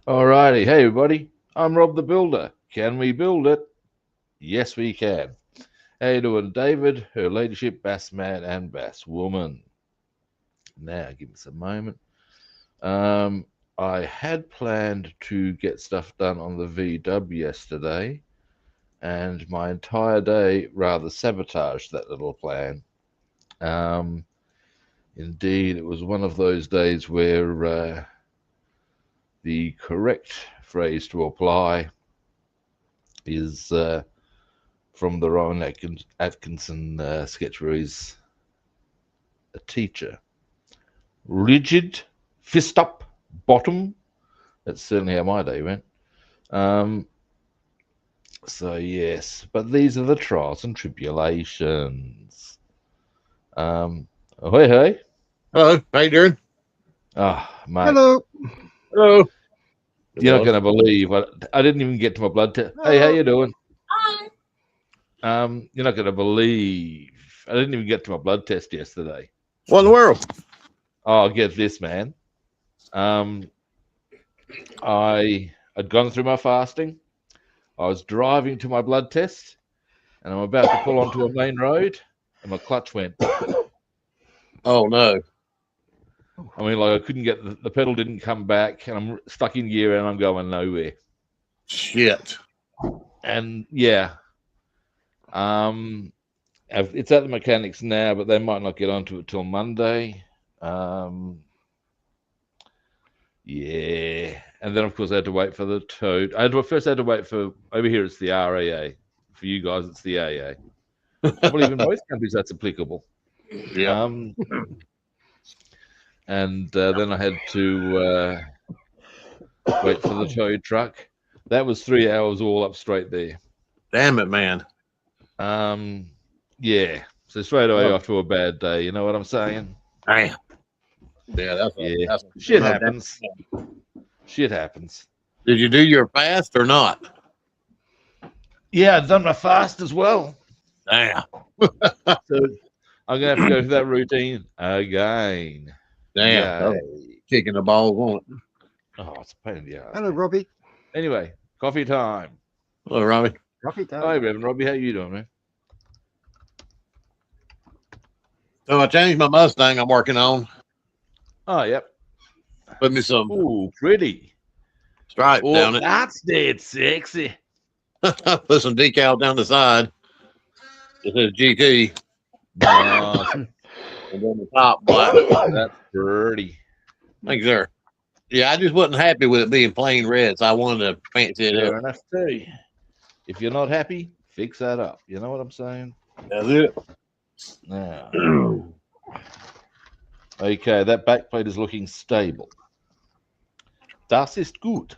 Alrighty, hey everybody, I'm Rob the Builder. Can we build it? Yes, we can. How you doing, David, Her Ladyship, Bassman, and Basswoman? Now, give us a moment. Um, I had planned to get stuff done on the VW yesterday, and my entire day rather sabotaged that little plan. Um, Indeed, it was one of those days where the correct phrase to apply is from the Rowan Atkinson sketch where he's a teacher. Rigid, fist up, bottom. That's certainly how my day went. Um, so, yes, but these are the trials and tribulations. Um, hey, hey. Hello, how you doing? Ah, mate, Hello. Hello. you're not going to believe I didn't even get to my blood test. Hey, how Hello. you doing? You're not going to believe I didn't even get to my blood test yesterday. What in the world? Oh, get this, man. Um, I had gone through my fasting. I was driving to my blood test, and I'm about to pull onto a main road, and my clutch went. Oh no. I mean, like I couldn't get the pedal didn't come back, and I'm stuck in gear, and I'm going nowhere. Shit. And yeah, it's at the mechanics now, but they might not get onto it till Monday. Yeah, and then of course I had to wait for the toad. First I had to wait for over here. It's the RAA. For you guys, it's the AA. I believe in most countries that's applicable. Yeah. And then I had to wait for the tow truck. That was 3 hours all up straight there. Damn it, man. Yeah. So straight away Oh, off to a bad day. You know what I'm saying? damn. Yeah, Yeah. that's Shit no damn. happens. Shit happens. Did you do your fast or not? Yeah, I've done my fast as well. Damn. So I'm gonna have to go through that routine again. Damn. Yeah. Kicking the ball on it. Oh, it's a pain in the ass. Hello, Robbie. Anyway, coffee time. Hello, Robbie. Robbie Hi, time. Reverend Robbie. How you doing, man? So I changed my Mustang I'm working on. Oh, yep. Put me some Ooh, pretty. stripes Oh, down it. that's dead sexy. Put some decal down the side. It says GT. Nice. And then the top black. That's pretty. Thanks, sir. Yeah, I just wasn't happy with it being plain red, so I wanted to fancy it Fair up. enough too. If you're not happy, fix that up. You know what I'm saying? That's it. Now, okay, that backplate is looking stable. Das ist gut.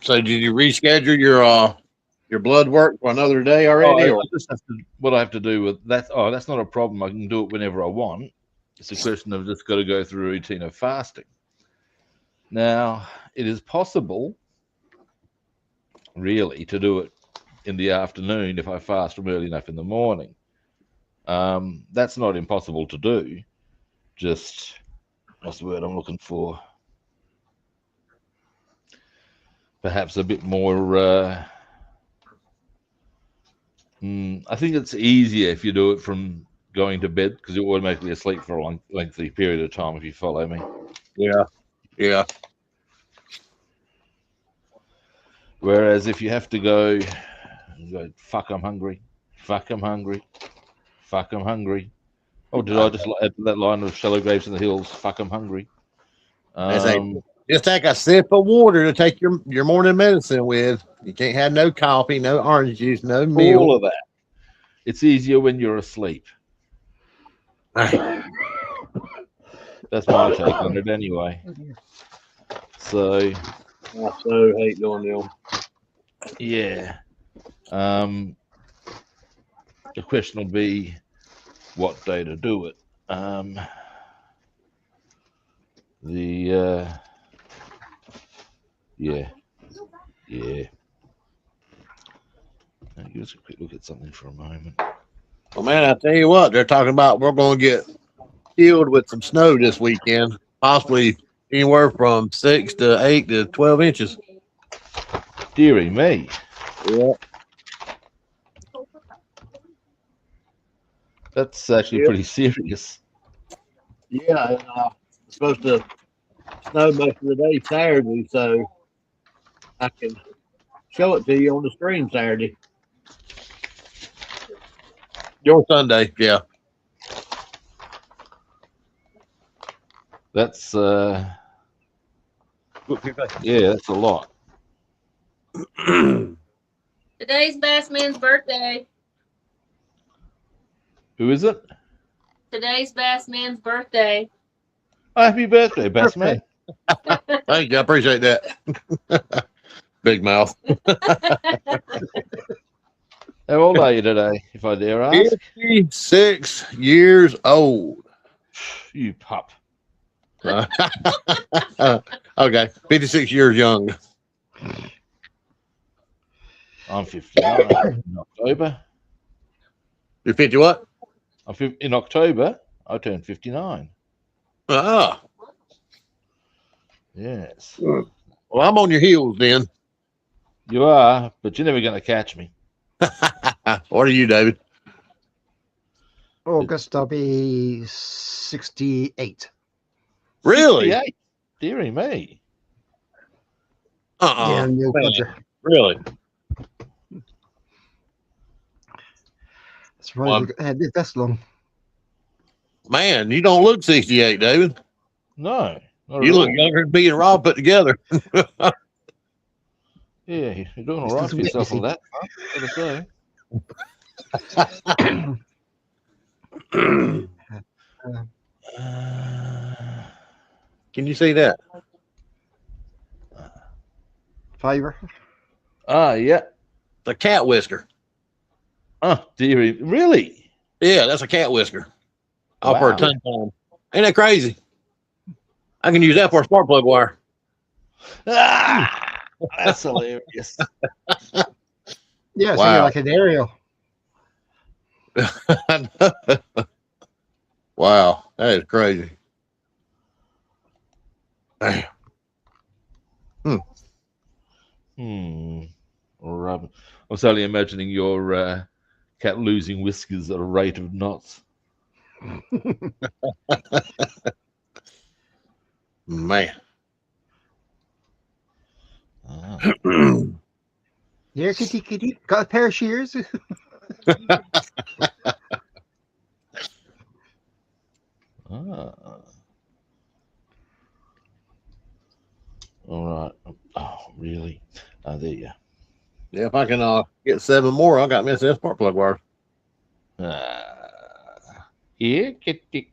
So did you reschedule your blood work for another day already? Or? I just have to, what I have to do with that. Oh, that's not a problem. I can do it whenever I want. It's a question of just got to go through a routine of fasting. Now, it is possible, really, to do it in the afternoon if I fast from early enough in the morning. That's not impossible to do. Just what's the word I'm looking for? Perhaps a bit more. I think it's easier if you do it from going to bed because you're automatically asleep for a lengthy period of time. If you follow me. Yeah. Yeah. Whereas if you have to go, fuck, I'm hungry. Fuck, I'm hungry. Fuck, I'm hungry. Oh, did I just add that line of shallow graves in the hills? Fuck, I'm hungry. Just take a sip of water to take your morning medicine with. You can't have no coffee, no orange juice, no all milk. of that. It's easier when you're asleep. That's my take on it anyway. So, I so hate doing them. yeah. The question will be what day to do it. Yeah. Now, give us a quick look at something for a moment. Well, man, I tell you what, they're talking about we're going to get killed with some snow this weekend, possibly anywhere from 6 to 8 to 12 inches. Dearie me. Yeah. That's actually pretty serious. Yeah, and, it's supposed to snow most of the day Saturday, so I can show it to you on the stream Saturday. Your Sunday, yeah. That's yeah, that's a lot. Today's Bassman's birthday. Who is it? Today's Bassman's birthday. Oh, happy birthday, Bassman. Thank you, I appreciate that. Big mouth. How old are you today, if I dare ask? 56 years old. You pup. Okay, 56 years young. I'm 59 in October. You're 50 what? In October, I turned 59. Ah. Yes. Well, I'm on your heels then. You are, but you're never going to catch me. What are you, David? August, I'll be 68. Really? 68? Dearie me. Yeah, new Man, country. really? That's right. That's long. Man, you don't look 68, David. No. Not You at look all. younger than me and Rob put together. Yeah, you're doing all Just right a for bit yourself on busy. that. Gotta say. Can you see that? Favor. Yeah. The cat whisker. Oh, dearie. Really? Yeah, that's a cat whisker. Off for a Wow. ton time. Ain't that crazy? I can use that for a spark plug wire. Ah, that's hilarious. Yeah, it's Wow. like an aerial. Wow, that is crazy. Robin. I was only imagining your cat losing whiskers at a rate of knots. Man. Ah. Here, kitty. Got a pair of shears. Ah. All right. Oh, really? There you Yeah, if I can get 7 more, I got me a spark plug wire. Here, kitty.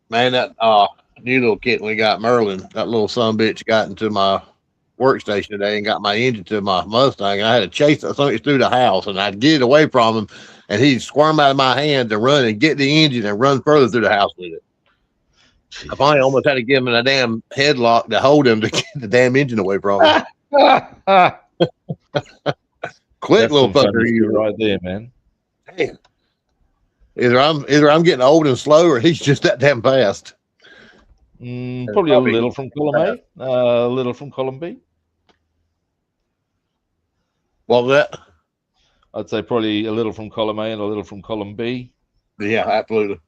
Man, that new little kitten we got, Merlin, that little son bitch got into my workstation today and got my engine to my Mustang. And I had to chase that something through the house, and I'd get it away from him, and he'd squirm out of my hand and run and get the engine and run further through the house with it. I finally almost had to give him a damn headlock to hold him to get the damn engine away from him. Quick That's little some funny fucker, shit you right there, man. Damn. Either I'm getting old and slow, or he's just that damn fast. Probably a little from column A, a little from column B. What was that? I'd say probably a little from column A and a little from column B. Yeah, absolutely.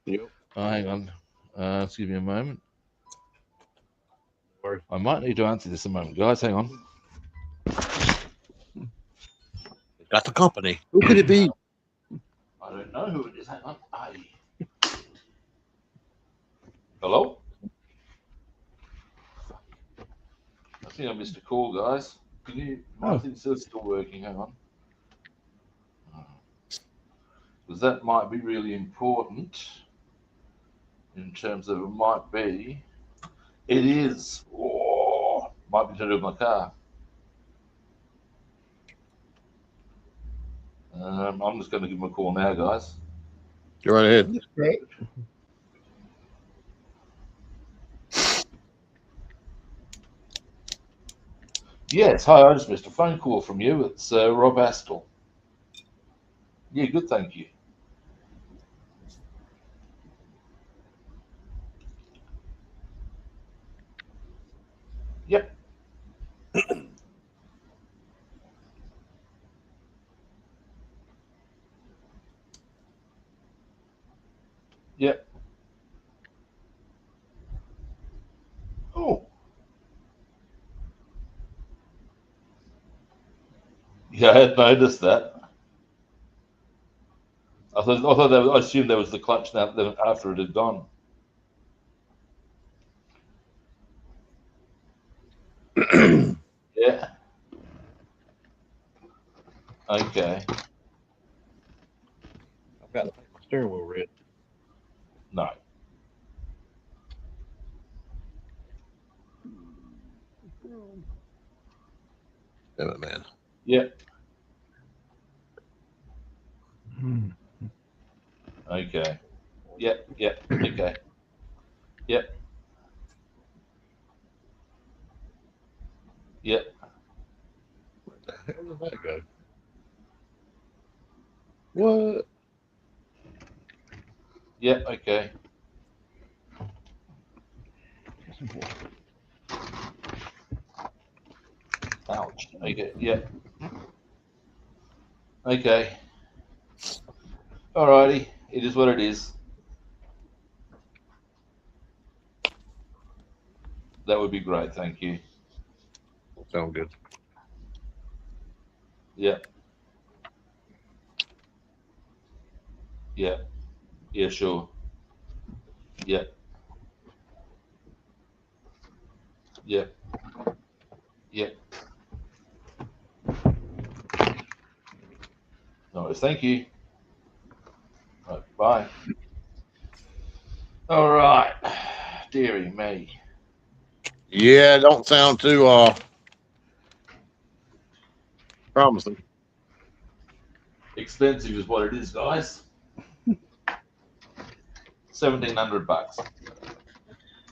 Yep. Oh, hang on. Excuse me a moment. I might need to answer this a moment, guys. Hang on. Got the company. Who could it be? I don't know who it is. Hang on. Hello? I think I missed a call, guys. Can you? I think it's still working. Hang on. Because that might be really important in terms of it might be. It is. Oh, might be to do with my car. I'm just going to give him a call now, guys. Go right ahead. That's great. Yes, hi, I just missed a phone call from you. It's Rob Astle. Yeah, good, thank you. Yep. Yep. Oh, yeah, I had noticed that. I assumed there was the clutch now after it had gone. Yeah. Okay. I've got to paint my steering wheel red. No. Damn it, man. Yep. Hmm. Okay. Yep. Yep. Okay. Yep. Yep. Where the hell did that go? What? Yep. Okay. Ouch. Okay. Yep. Okay. Alrighty. It is what it is. That would be great. Thank you. Sound good. Yep. Yep. Yeah. Sure. Yep. Yep. Yep. No worries. Thank you. Right, bye. All right. Deary me. Yeah, it don't sound too promising. Expensive is what it is, guys. $1,700.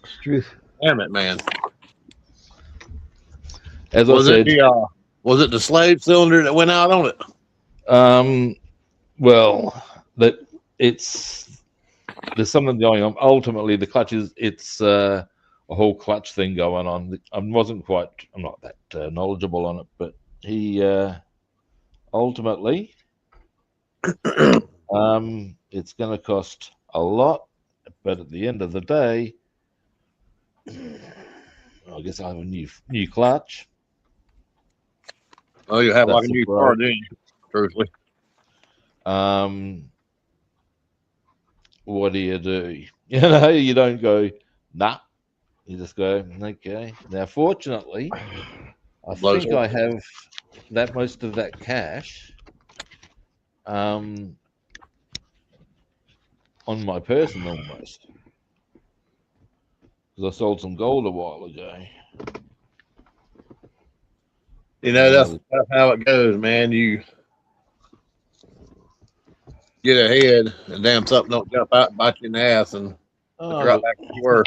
It's truth. Damn it, man. As Was I it said, the slave cylinder that went out on it? well, that there's something going on. Ultimately, the clutch it's a whole clutch thing going on. I'm not that knowledgeable on it, but he ultimately it's going to cost a lot, but at the end of the day, I guess I have a new clutch. Oh, you have like That's a the new pro. car, didn't you? Truthfully. What do? You know, you don't go, nah. You just go, okay. Now, fortunately, I Blows think I have that most of that cash on my person almost because I sold some gold a while ago. You know, Uh, that's how it goes, man. You get ahead and damn something don't jump out and bite you in the ass and put you right look, back where you were.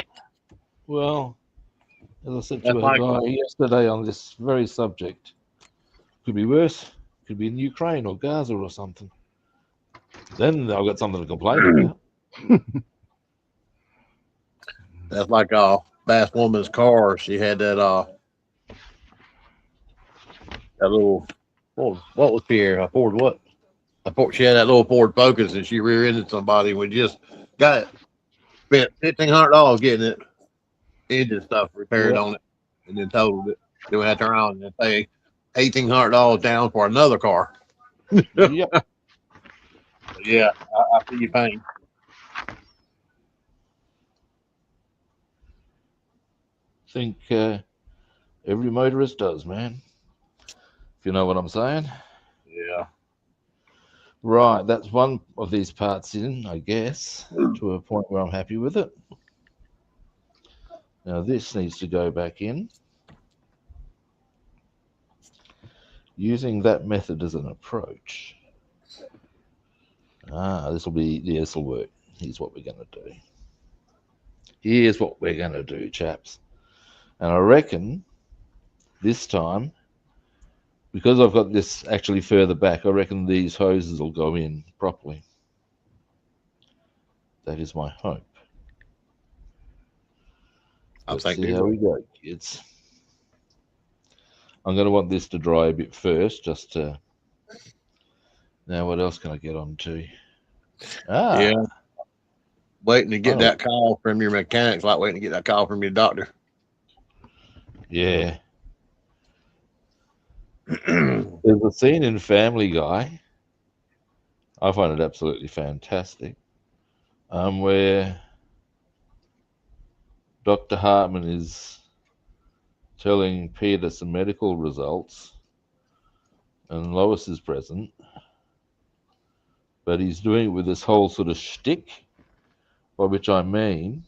well, as I said That's to a like, guy yesterday on this very subject, could be worse. Could be in Ukraine or Gaza or something. Then I've got something to complain about. that's like Bass Woman's car. She had that little what was here? A Ford what? She had that little Ford Focus and she rear-ended somebody. We just got it. Spent $1,500 getting it engine stuff repaired Yep. on it, and then totaled it. Then we had to turn around and pay $1,800 down for another car. Yep. Yeah, I feel your pain. Think every motorist does, man. If you know what I'm saying. Yeah. Right, that's one of these parts in, I guess, to a point where I'm happy with it. Now this needs to go back in. Using that method as an approach. This will work. Here's what we're going to do. Here's what we're going to do, chaps. And I reckon this time because I've got this actually further back, I reckon these hoses will go in properly. That is my hope. Let's see how we go, kids. I'm going to want this to dry a bit first, just to... Now, what else can I get on to? Yeah. Waiting to get that call from your mechanics, like waiting to get that call from your doctor. Yeah. There's a scene in Family Guy. I find it absolutely fantastic. Where Dr. Hartman is telling Peter some medical results, and Lois is present, but he's doing it with this whole sort of shtick, by which I mean,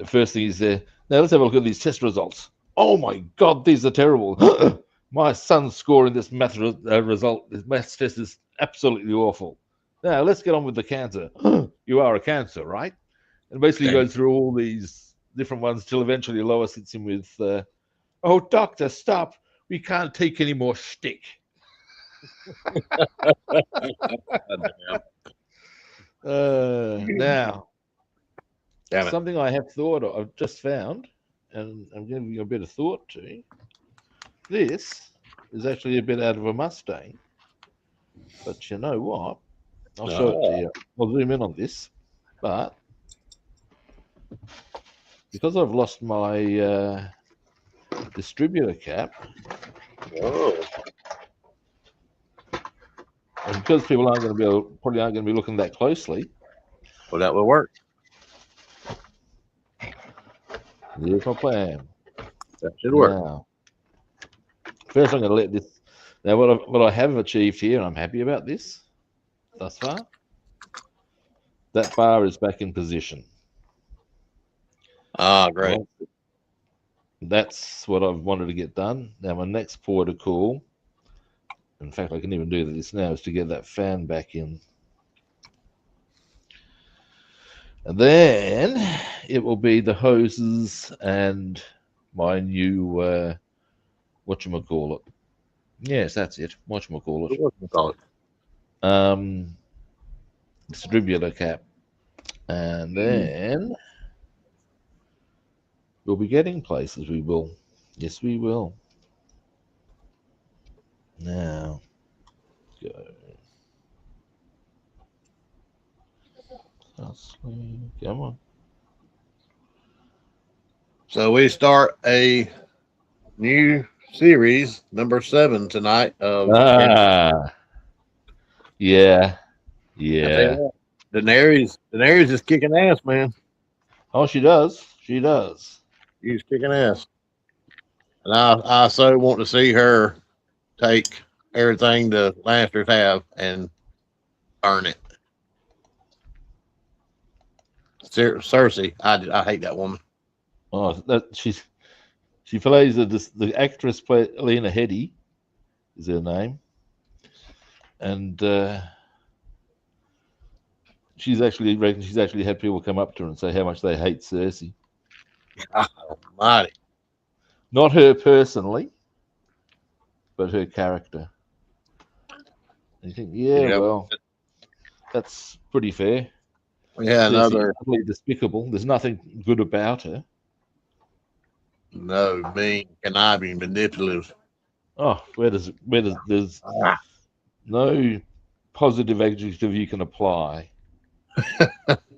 first thing is there. Now let's have a look at these test results. Oh my God, these are terrible. My son's score in this math result, this math test is absolutely awful. Now let's get on with the cancer. You are a cancer, right? And basically goes through all these different ones till eventually Lois hits him with, oh, doctor, stop. We can't take any more shtick. Now, something I have thought of, I've just found, and I'm giving you a bit of thought to. This is actually a bit out of a Mustang, but you know what? I'll show it to you. I'll zoom in on this, but because I've lost my distributor cap, and because people aren't going to be probably aren't going to be looking that closely, well, that will work. Here's my plan. That should work. Now, first, I'm going to let this. Now, what I have achieved here, and I'm happy about this thus far. That bar is back in position. Ah, great. That's what I've wanted to get done. Now, my next protocol, in fact, I can even do this now, is to get that fan back in. And then it will be the hoses and my new, whatchamacallit. Yes, that's it. Whatchamacallit. Distributor cap. And then we'll be getting places. We will. Yes, we will. Now, go. Come on. So we start a new series, number 7 tonight. Yeah. Daenerys is kicking ass, man. Oh, she does. She does. She's kicking ass. And I so want to see her take everything the Lannisters have and burn it. Cersei, I hate that woman. Oh, she plays the actress Lena Headey is her name, and she's actually had people come up to her and say how much they hate Cersei. Oh, mighty. Not her personally, but her character. And you think, well, that's pretty fair. Yeah, another completely despicable. There's nothing good about her. No, mean, conniving, manipulative. Oh, there's no positive adjective you can apply.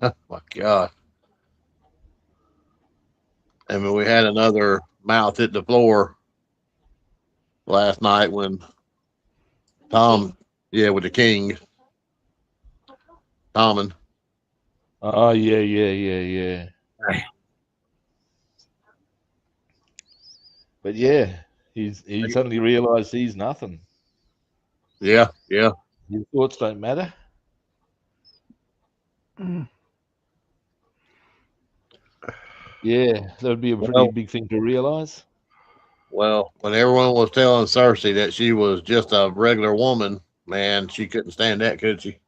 Oh my God. I mean, we had another mouth hit the floor last night when Tom, with the king, Tommen. Oh, yeah. But he suddenly realized he's nothing. Yeah. Your thoughts don't matter. Yeah, that would be a pretty big thing to realize. Well, when everyone was telling Cersei that she was just a regular woman, man, she couldn't stand that, could she?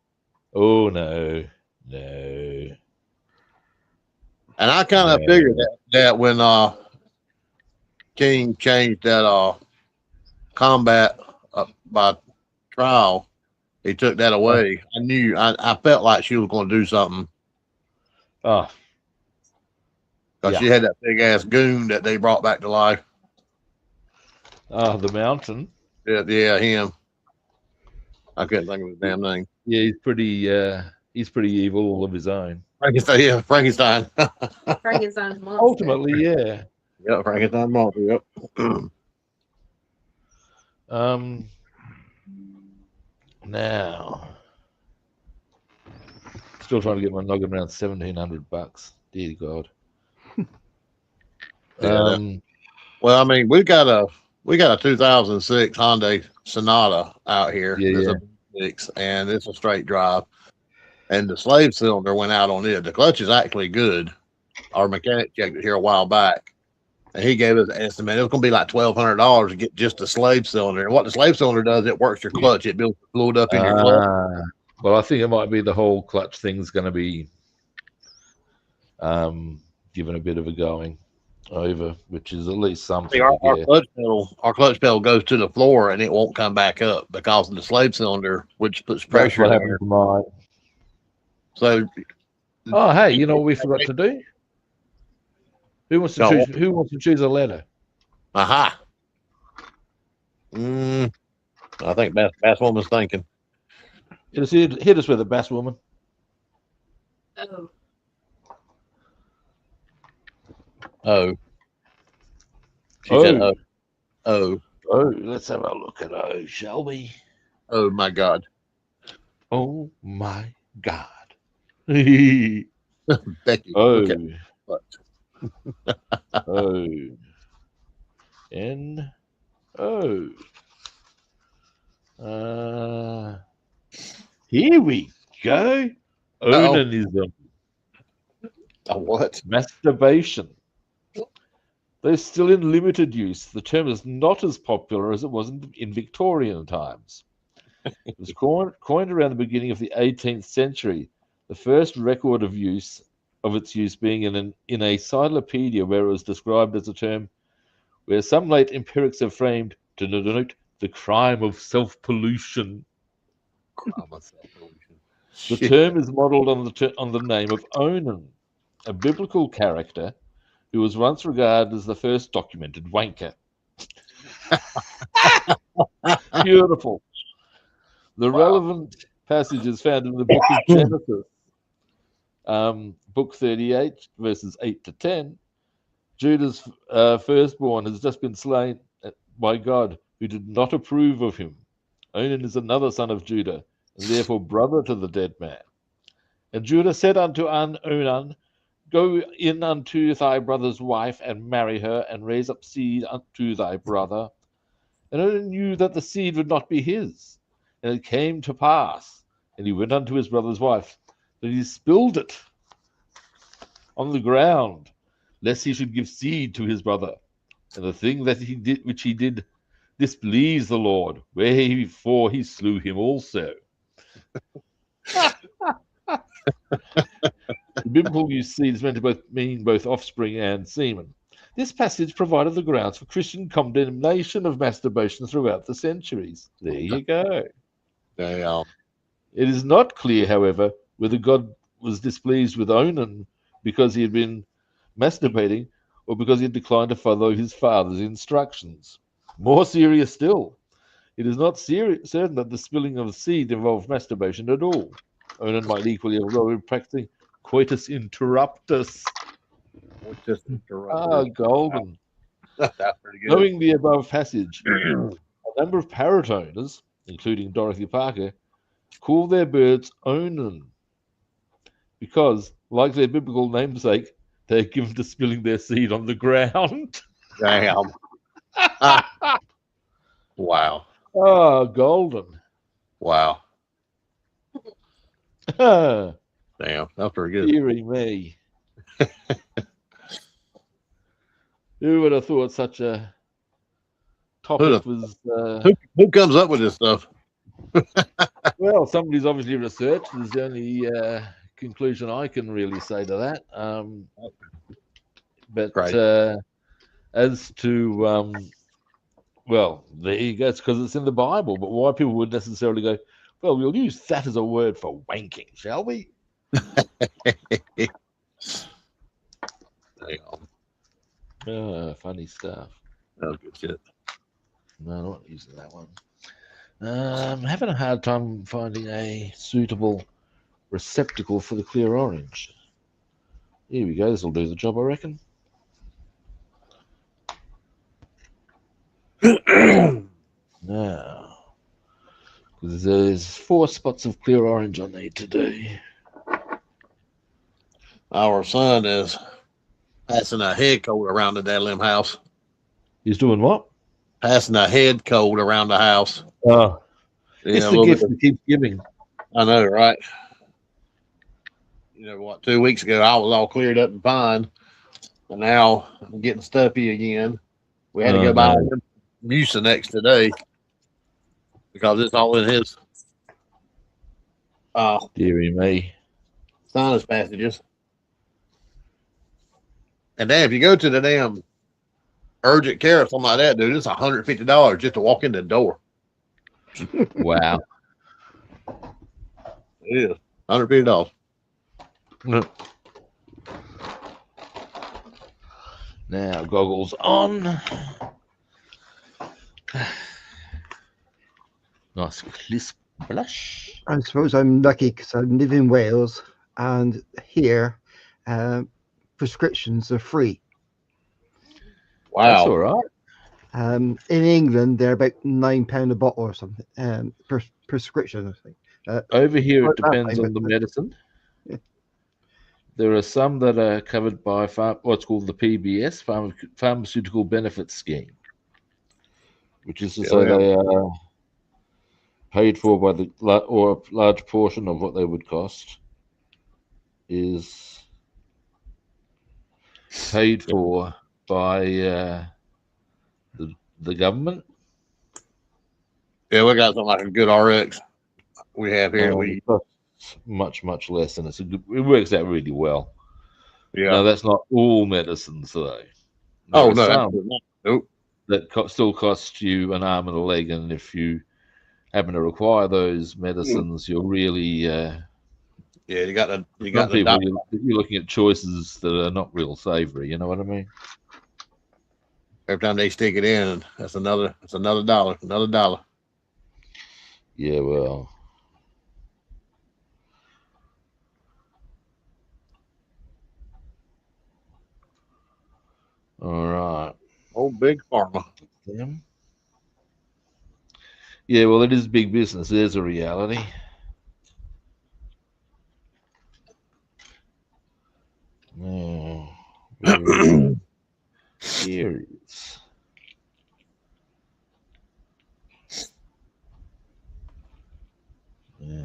Oh, no. And I kind of figured that when King changed that combat by trial, he took that away. I felt like she was going to do something Oh, because she had that big ass goon that they brought back to life. the mountain. Yeah, him. I couldn't think of his damn name. Yeah, he's pretty evil all of his own. Frankenstein. Yeah, Frankenstein. Frankenstein's monster. Ultimately, yeah. Yeah, Frankenstein monster. Yep. Now, still trying to get my noggin around $1,700. Dear God. Well, I mean, we got a 2006 Hyundai Sonata out here. Yeah, It's a V6, and it's a straight drive. And the slave cylinder went out on it. The clutch is actually good. Our mechanic checked it here a while back, and he gave us an estimate. It was going to be like $1,200 to get just the slave cylinder. And what the slave cylinder does, it works your clutch. It builds the fluid up in your clutch. Well, I think it might be the whole clutch thing's going to be given a bit of a going over, which is at least something. Our clutch pedal goes to the floor and it won't come back up because of the slave cylinder, which puts pressure That's what there. happened to mine. So, hey, you know what we forgot to do? Who wants to choose a letter? Aha. I think Bass Woman's thinking. Hit us with a Bass Woman. Oh. Oh. She said oh. Oh. Oh, let's have a look at O, shall we? Oh my God. Oh my God. Becky. Oh. O. N. O. Here we go. Onanism. What? Masturbation. Though still in limited use, the term is not as popular as it was in Victorian times. It was coined around the beginning of the 18th century, the first record of its use being in a cyclopedia where it was described as a term where some late empirics have framed to denote the crime of self-pollution. The term is modelled on the name of Onan, a biblical character who was once regarded as the first documented wanker. Beautiful. The relevant passage is found in the book of Genesis, book 38, verses 8 to 10. Judah's firstborn has just been slain by God, who did not approve of him. Onan is another son of Judah, and therefore brother to the dead man. And Judah said unto Onan, Go in unto thy brother's wife, and marry her, and raise up seed unto thy brother. And Onan knew that the seed would not be his. And it came to pass, and he went unto his brother's wife, that he spilled it on the ground, lest he should give seed to his brother. And the thing that he did, which he did, displeased the Lord, wherefore he slew him also. The biblical use seed is meant to mean both offspring and semen. This passage provided the grounds for Christian condemnation of masturbation throughout the centuries. There you go. Damn. It is not clear, however, whether God was displeased with Onan because he had been masturbating or because he had declined to follow his father's instructions. More serious still, it is not certain that the spilling of seed involved masturbation at all. Onan might equally have been practicing coitus interruptus. Golden. That's pretty good. Knowing the above passage, a number of parrot owners, including Dorothy Parker, call their birds Onan because, like their biblical namesake, they are given to spilling their seed on the ground. Damn. Wow. Oh, golden. Wow. Damn, that's pretty good. Deary me. Who would have thought such a topic was... Who comes up with this stuff? Well, somebody's obviously researched. Is the only conclusion I can really say to that. But as to well, there you go. It's because it's in the Bible. But why people would necessarily go, well, we'll use that as a word for wanking, shall we? Hang on. Funny stuff. That was good shit. No, I'm not using that one. Having a hard time finding a suitable receptacle for the clear orange. Here we go. This will do the job, I reckon. Now, because there's 4 spots of clear orange I need to do. Our son is passing a head coat around the Dadlam house. He's doing what? Passing a head coat around the house. Oh, Yeah, it's a the little gift bit- that keeps giving. I know, right? You know what? 2 weeks ago, I was all cleared up and fine, and now I'm getting stuffy again. We had to Oh, go buy no. Mucinex today because it's all in his Deary me. sinus passages. And damn, if you go to the damn urgent care or something like that, dude, it's $150 just to walk in the door. Wow. It is $150. Now, goggles on. Nice crisp blush. I suppose I'm lucky because I live in Wales, and here prescriptions are free. That's Wow. all right. In England, they're about £9 a bottle or something. Prescription, I think. Over here, it Not that depends way, on the but- medicine. Yeah. There are some that are covered by what's called the PBS, Pharmaceutical Benefits Scheme, which is to say Yeah. they are paid for by or a large portion of what they would cost is paid for by the government. Yeah, we got something like a good RX we have here. It costs much less, and it works out really well. Yeah. Now, that's not all medicines, though. There Oh, are no. some Absolutely not. Nope. that still cost you an arm and a leg, and if you happen to require those medicines, you're really Yeah, you got some the people doctor. you're looking at choices that are not real savory. You know what I mean? Every time they stick it in, that's another dollar, another dollar. Yeah, well, all right. Oh, big pharma. Them. Yeah, well, it is big business. There's a reality. Oh, here it is. Yeah.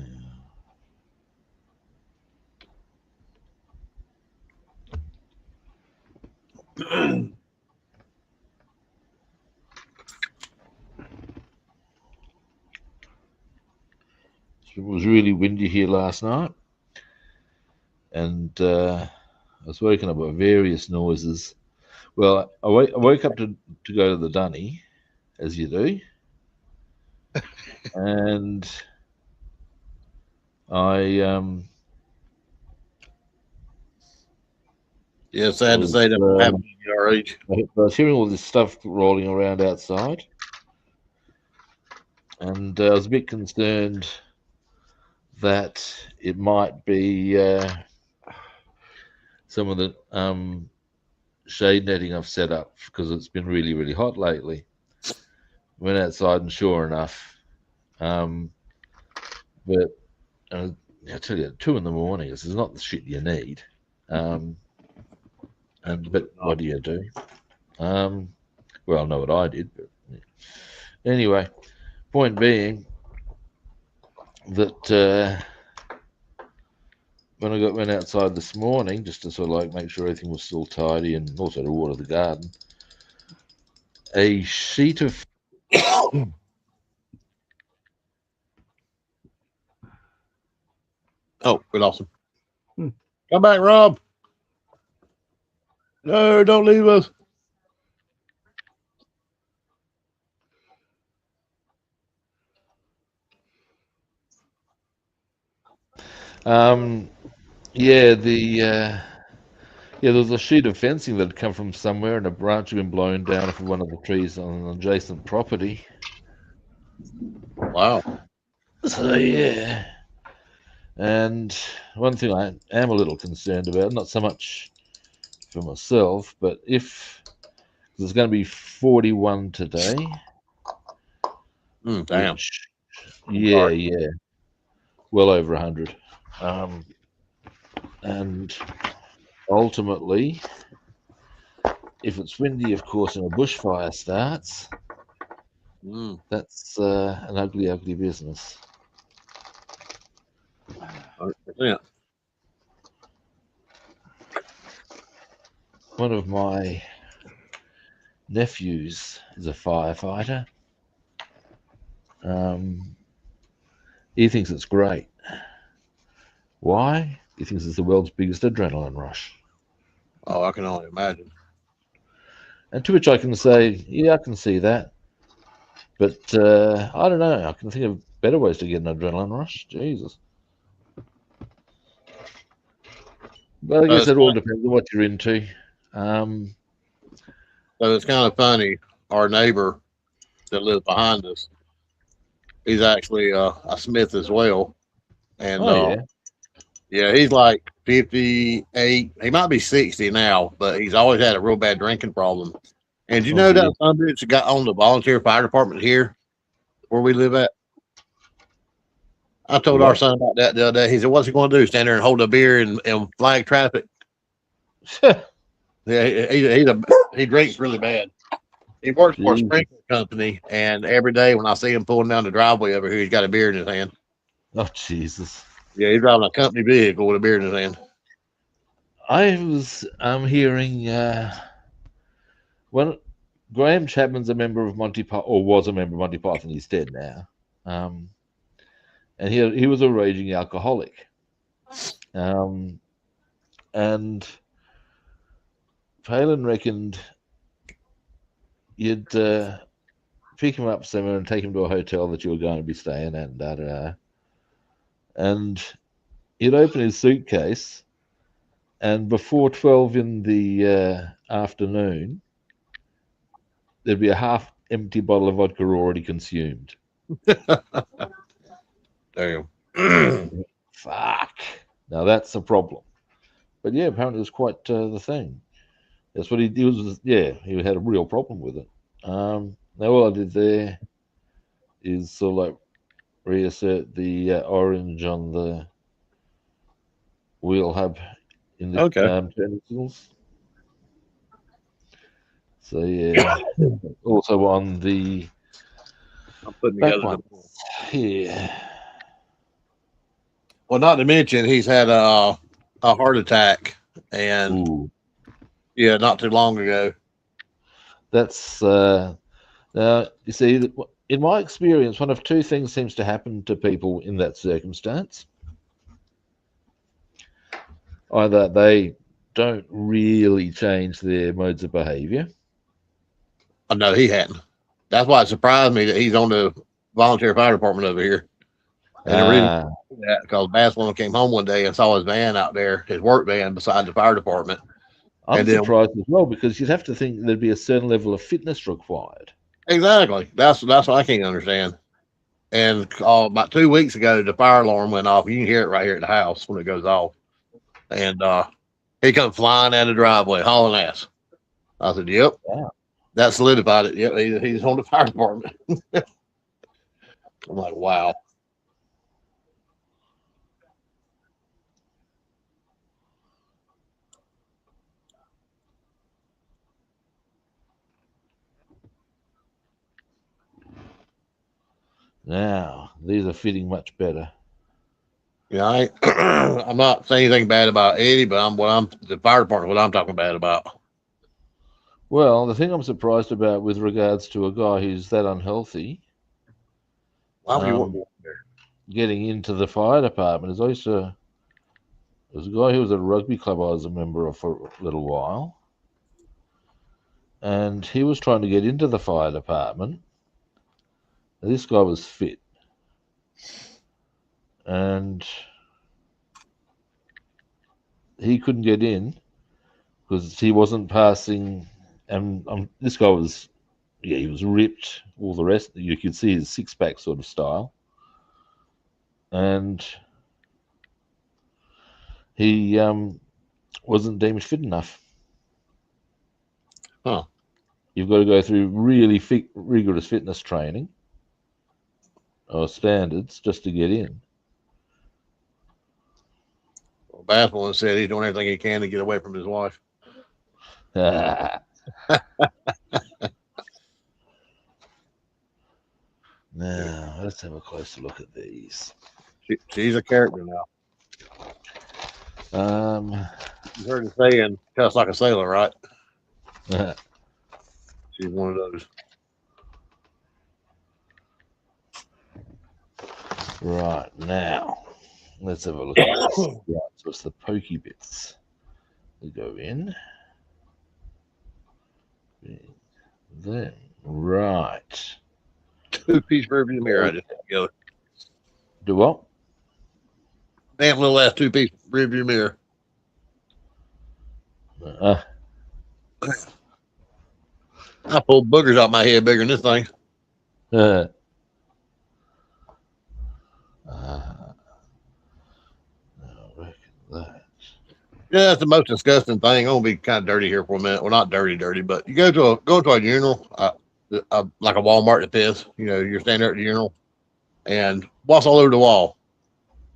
It was really windy here last night, and I was woken up by various noises. Well, I woke up to go to the dunny, as you do, and I Yeah, sad to say that was, happened at your age. I was hearing all this stuff rolling around outside, and I was a bit concerned that it might be some of the shade netting I've set up because it's been really hot lately. Went outside and sure enough, but I tell you, at 2 a.m, this is not the shit you need. But what do you do? Well, I know what I did, but anyway, point being that when I went outside this morning, just to sort of like make sure everything was still tidy and also to water the garden, a sheet of Oh, we lost him. Hmm. Come back, Rob. No, don't leave us. Yeah, there was a sheet of fencing that had come from somewhere, and a branch had been blown down off of one of the trees on an adjacent property. Wow. So yeah, and one thing I am a little concerned about, not so much for myself, but if there's going to be 41 today, Damn. which I'm sorry. yeah, well over 100, and ultimately, if it's windy, of course, and a bushfire starts, that's an ugly, ugly business. 100%. One of my nephews is a firefighter. He thinks it's great. Why? He thinks it's the world's biggest adrenaline rush. Oh, I can only imagine. And to which I can say, yeah, I can see that. But I don't know. I can think of better ways to get an adrenaline rush. Jesus. But I guess it all depends on what you're into. So it's kind of funny. Our neighbor that lives behind us, he's actually a smith as well. And yeah, he's like 58. He might be 60 now, but he's always had a real bad drinking problem. And you know that some bitch got on the volunteer fire department here where we live at? I told our son about that the other day. He said, "What's he going to do? Stand there and hold a beer and flag traffic?" Yeah, he drinks really bad. He works for a sprinkler company, and every day when I see him pulling down the driveway over here, he's got a beer in his hand. Oh, Jesus. Yeah, he's driving a company vehicle with a beer in his hand. I'm hearing when Graham Chapman's a member of Monty Python, or was a member of Monty Python. He's dead now. And he was a raging alcoholic. And Palin reckoned you'd pick him up somewhere and take him to a hotel that you were going to be staying at, and he'd open his suitcase, and before 12 in the afternoon, there'd be a half-empty bottle of vodka already consumed. Damn. Fuck. Now that's a problem. But yeah, apparently it was quite the thing. That's what he was. Yeah, he had a real problem with it. Now all I did there is sort of like reassert the orange on the wheel hub in the turning signals. So yeah, also on the I'm putting back together. one. Yeah. Well, not to mention he's had a heart attack, and yeah, not too long ago. That's now you see, in my experience, one of two things seems to happen to people in that circumstance. Either they don't really change their modes of behavior. Oh, no, he hadn't. That's why it surprised me that he's on the volunteer fire department over here. And the reason that because Bassman came home one day and saw his van out there, his work van beside the fire department. I'm surprised as well, because you'd have to think there'd be a certain level of fitness required. Exactly. That's what I can't understand. And about 2 weeks ago, the fire alarm went off. You can hear it right here at the house when it goes off. And he come flying out of the driveway, hauling ass. I said, "Yep, that solidified it. Yep, he's on the fire department." I'm like, wow. Now these are fitting much better. Yeah, I'm not saying anything bad about Eddie, but the fire department. What I'm talking bad about. Well, the thing I'm surprised about with regards to a guy who's that unhealthy, why would you want getting into the fire department is also. There's a guy who was at a rugby club I was a member of for a little while, and he was trying to get into the fire department. This guy was fit, and he couldn't get in because he wasn't passing. And this guy was, yeah, he was ripped. All the rest, you could see his six-pack sort of style, and he wasn't deemed fit enough. Huh. You've got to go through really rigorous fitness training or standards just to get in. Well, Bassman said he's doing everything he can to get away from his wife. Now, let's have a closer look at these. She's a character now. You heard the saying, cuss like a sailor, right? She's one of those. Right, now, let's have a look at this. Right, so it's the pokey bits. We go in. Then, right. Two-piece rearview mirror I just put together. Do what? Damn little ass two-piece rearview mirror. I pulled boogers out my head bigger than this thing. That. Yeah, that's the most disgusting thing. I'm gonna be kind of dirty here for a minute. Well, not dirty, but you go to a urinal, like a Walmart to piss. You know, you're standing there at the urinal, and what's all over the wall?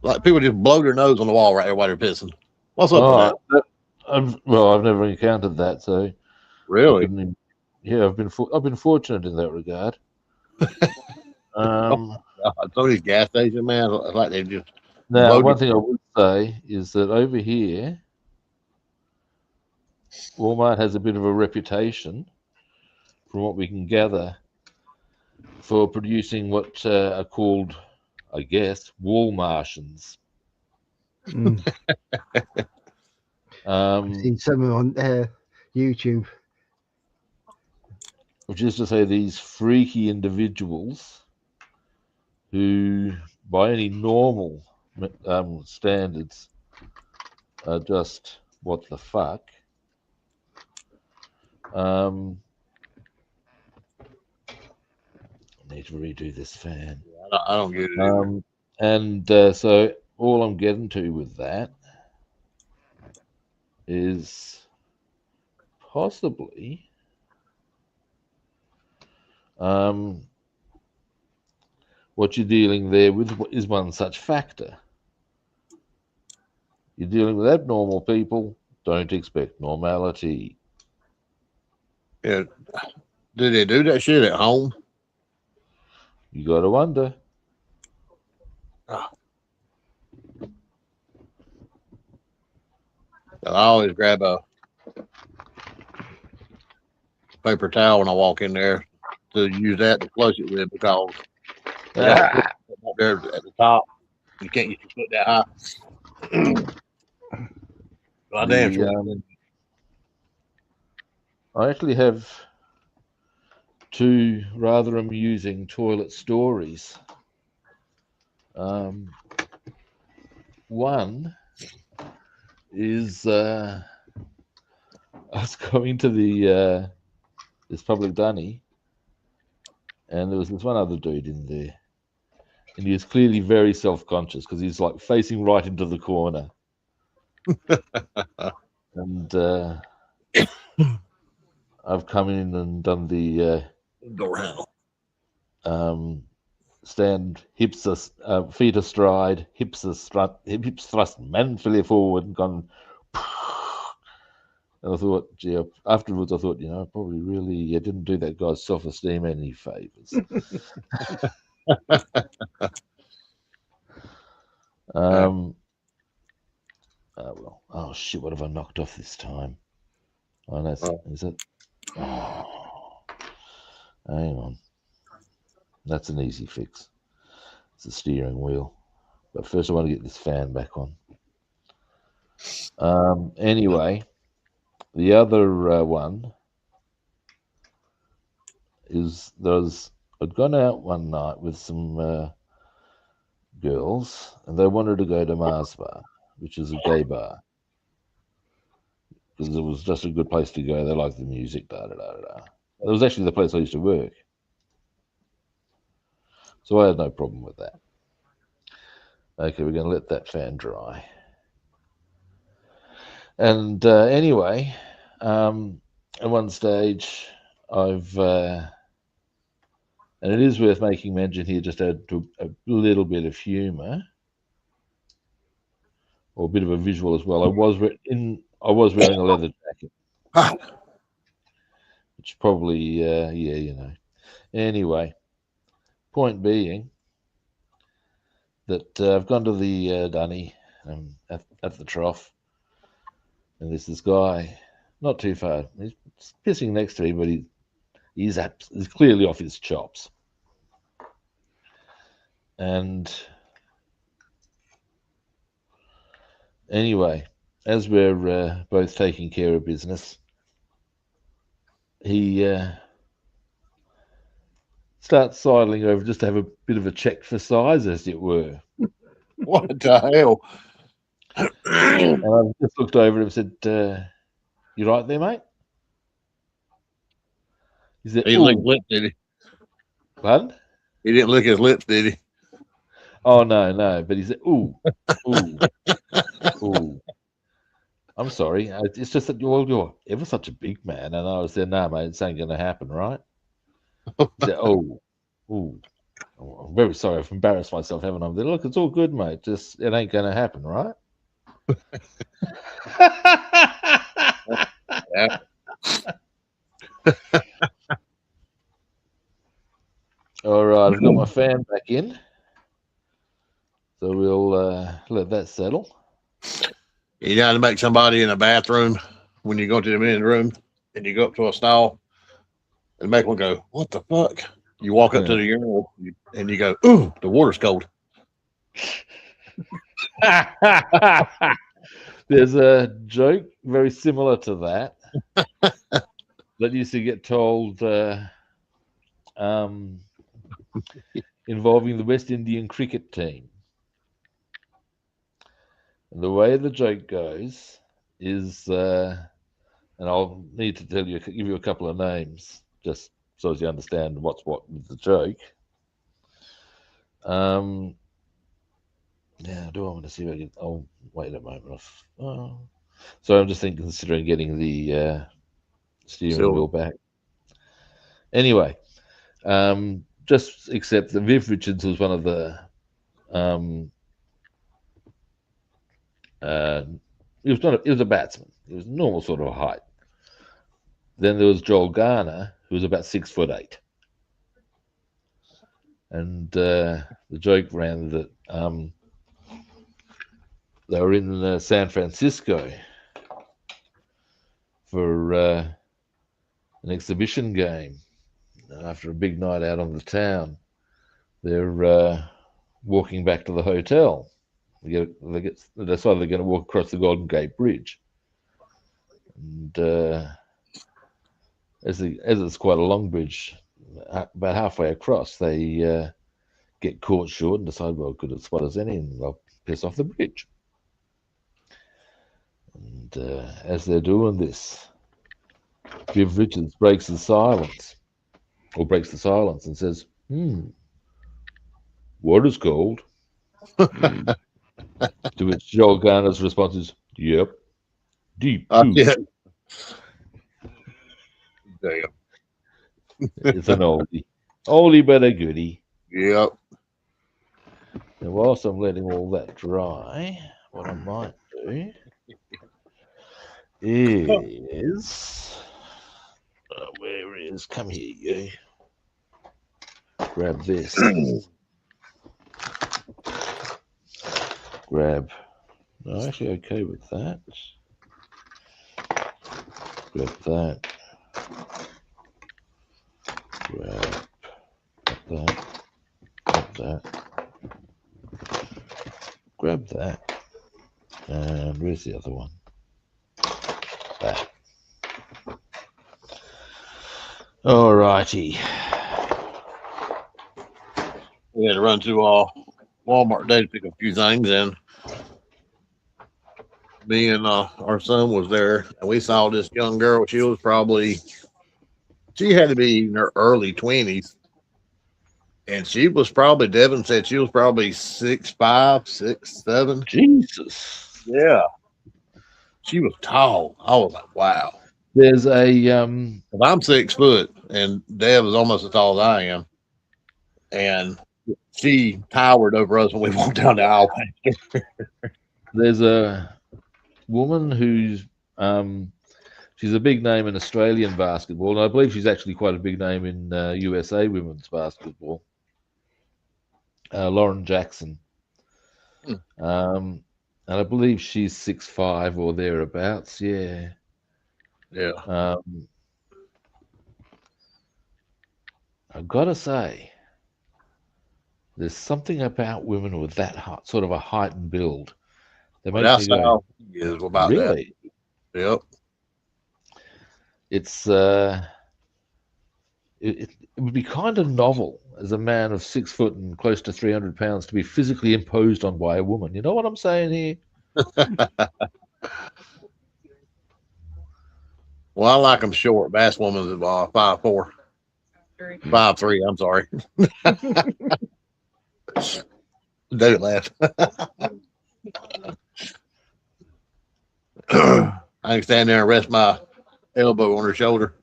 Like people just blow their nose on the wall right there while they're pissing. What's up with that? I've never encountered that, so Really? Yeah, I've been fortunate in that regard. Some of these gas stations, man, it's like they just. Now, one thing I would say is that over here, Walmart has a bit of a reputation, from what we can gather, for producing what are called, I guess, wall Martians. I've seen some on YouTube. Which is to say, these freaky individuals who, by any normal standards, are just what the fuck. I need to redo this fan. I don't get it. And so all I'm getting to with that is possibly what you're dealing there with is one such factor. You're dealing with abnormal people, don't expect normality. Yeah. Do they do that shit at home? You got to wonder. I always grab a paper towel when I walk in there to use that to flush it with, because up there at the top, you can't get your foot that high. Well, damn sure. I actually have two rather amusing toilet stories. One is I was going to the this public dunny, and there was this one other dude in there, and he was clearly very self-conscious because he's like facing right into the corner. And I've come in and done the door handle. Stand feet astride, hips thrust manfully forward, and gone. And I thought, gee, afterwards I thought, I probably really didn't do that guy's self-esteem any favors. Oh shit! What have I knocked off this time? Oh, that's is it? Oh, hang on. That's an easy fix. It's the steering wheel. But first, I want to get this fan back on. Anyway, the other one is I'd gone out one night with some girls, and they wanted to go to Mars Bar, which is a gay bar. because it was just a good place to go. They liked the music. Da da da da. It was actually the place I used to work, so I had no problem with that. Okay, we're going to let that fan dry. And anyway, at one stage, I've and it is worth making mention here, just add to a little bit of humour or a bit of a visual as well. I was wearing a leather jacket, which probably yeah, you know. Anyway, point being that I've gone to the dunny at the trough, and there's this guy not too far. He's pissing next to me, but he's clearly off his chops. And anyway, as we're both taking care of business, he starts sidling over just to have a bit of a check for size, as it were. What the hell? And I just looked over at him and said, "You right there, mate?" He said, He licked lips, did he? "Pardon?" He didn't lick his lips, did he? Oh no, but he said, "Ooh, ooh, ooh." I'm sorry. It's just that you're ever such a big man, and I was there. No, mate, it ain't going to happen, right? He said, "Oh, ooh." Oh, I'm very sorry. I've embarrassed myself, haven't I? There, look, it's all good, mate. Just it ain't going to happen, right? Yeah. All right, I've got my fan back in, so we'll let that settle. You got to make somebody in a bathroom when you go to the men's room and you go up to a stall and make one go, "What the fuck?" You walk up to the urinal and you go, "Ooh, the water's cold." There's a joke very similar to that that used to get told involving the West Indian cricket team. And the way the joke goes is, and I'll need to give you a couple of names just so as you understand what's what with the joke. Yeah, do I want to see if I can? Oh, wait a moment. So I'm just considering getting the steering wheel back. Anyway, just accept that Viv Richards was one of the. He was not. He was a batsman. He was normal sort of height. Then there was Joel Garner, who was about 6'8", and the joke ran that they were in San Francisco for an exhibition game. After a big night out on the town, they're walking back to the hotel. They decide they're going to walk across the Golden Gate Bridge, and as it's quite a long bridge, about halfway across, they get caught short and decide, well, good as spot as any, and they'll piss off the bridge. And as they're doing this, Viv Richards breaks the silence and says, "Water's cold." To which Joel Garner's response is, "Yep, deep too." Yeah. Damn. It's an oldie but a goodie. Yep. And whilst I'm letting all that dry, what I might do is, where is? Come here, you. Grab this. Grab. No, actually, okay with that. Grab that. Grab that. Grab that. Grab that. And where's the other one? That. Alrighty. We had to run to Walmart today to pick up a few things, and me and our son was there, and we saw this young girl. She had to be in her early 20s, and she was probably, Devin said she was probably 6'5", 6'7". Jesus. Yeah, she was tall. I was like, wow. There's a If I'm 6 foot, and Dev is almost as tall as I am, and she towered over us when we walked down the aisle. there's a woman who's she's a big name in Australian basketball, and I believe she's actually quite a big name in USA women's basketball. Lauren Jackson. And I believe she's 6'5" or thereabouts. Yeah. Yeah. I've got to say, there's something about women with that sort of a heightened build that makes That's me go, how he is about really? that. Yep. It's it would be kind of novel as a man of 6 foot and close to 300 pounds to be physically imposed on by a woman. You know what I'm saying here? Well, I like them short. Bass woman's 5'4", 5'3". I'm sorry. Don't laugh. I can stand there and rest my elbow on her shoulder.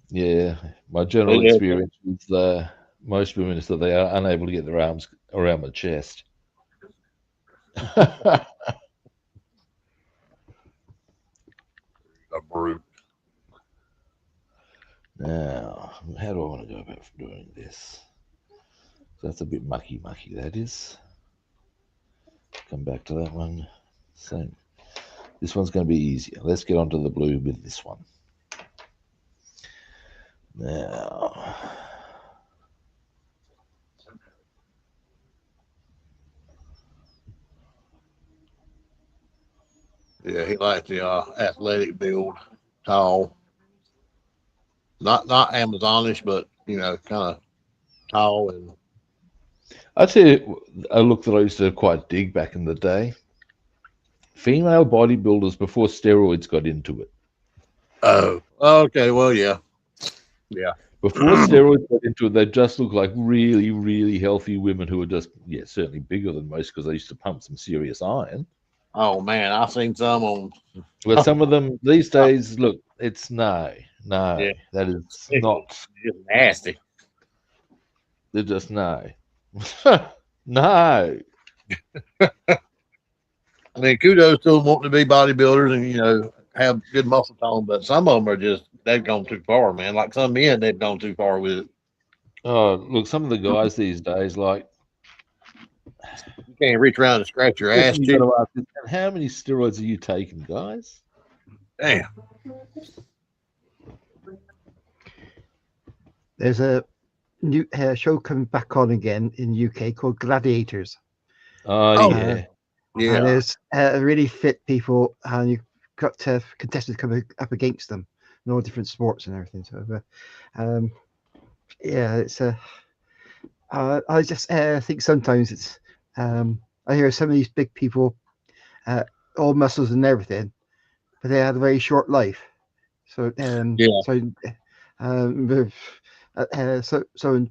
Yeah, my general experience with most women is that they are unable to get their arms around the chest. A brute. Now, how do I want to go about doing this? So that's a bit mucky, that is. Come back to that one. Same. This one's going to be easier. Let's get onto the blue with this one. Now, Yeah, he likes the athletic build, tall. Not Amazonish, but kind of tall and. I'd say a look that I used to quite dig back in the day. Female bodybuilders before steroids got into it. Oh, okay. Well, yeah. Before steroids got into it, they just looked like really, really healthy women who were just, certainly bigger than most because they used to pump some serious iron. Oh man, I've seen some on. But some of them these days, look, it's no, Yeah. that is not. It's nasty. They're just no, no. I mean, kudos to them wanting to be bodybuilders and have good muscle tone, but some of them are just they've gone too far, man. Like some men, they've gone too far with it. Oh, look, some of the guys these days, like You can't reach around and scratch your ass cheek. How many steroids are you taking, guys? Damn. There's a new show coming back on again in UK called Gladiators. Oh yeah. Yeah. And there's really fit people, and you've got contestants coming up against them in all different sports and everything. So, yeah, it's I just think sometimes it's I hear some of these big people, all muscles and everything, but they had a very short life. So so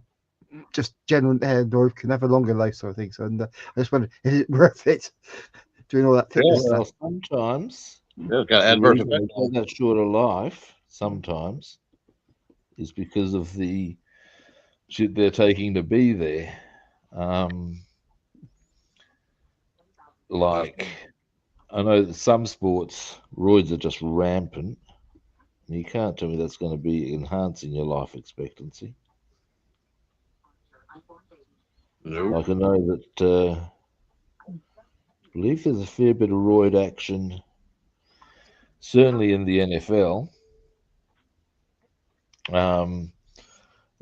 just general North can have a longer life sort of thing. So I just wonder, is it worth it doing all that fitness Well, stuff? sometimes It's got adverse effects. that shorter life sometimes is because of the shit they're taking to be there. Like, I know that some sports, roids are just rampant. You can't tell me that's going to be enhancing your life expectancy. Nope. Like I know that I believe there's a fair bit of roid action, certainly in the NFL.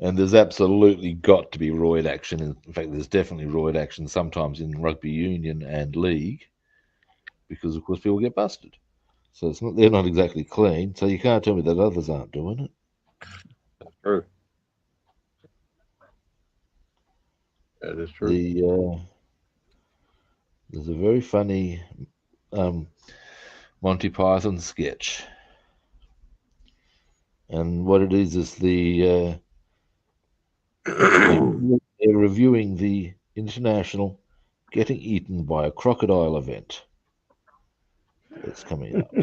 And there's absolutely got to be roid action. In fact, there's definitely roid action sometimes in rugby union and league because, of course, people get busted. So they're not exactly clean. So you can't tell me that others aren't doing it. That's true. That is true. There's a very funny Monty Python sketch, and what it is they're reviewing the international getting eaten by a crocodile event that's coming up.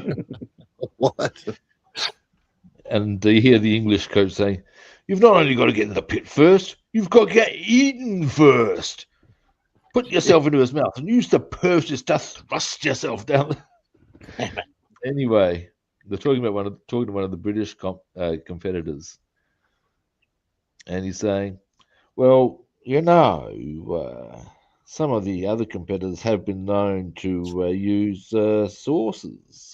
What? And you hear the English coach saying, "You've not only got to get in the pit first, you've got to get eaten first. Put yourself into his mouth and use the purses to thrust yourself down." Anyway, they're talking to one of the British competitors, and he's saying, "Well, some of the other competitors have been known to use sauces.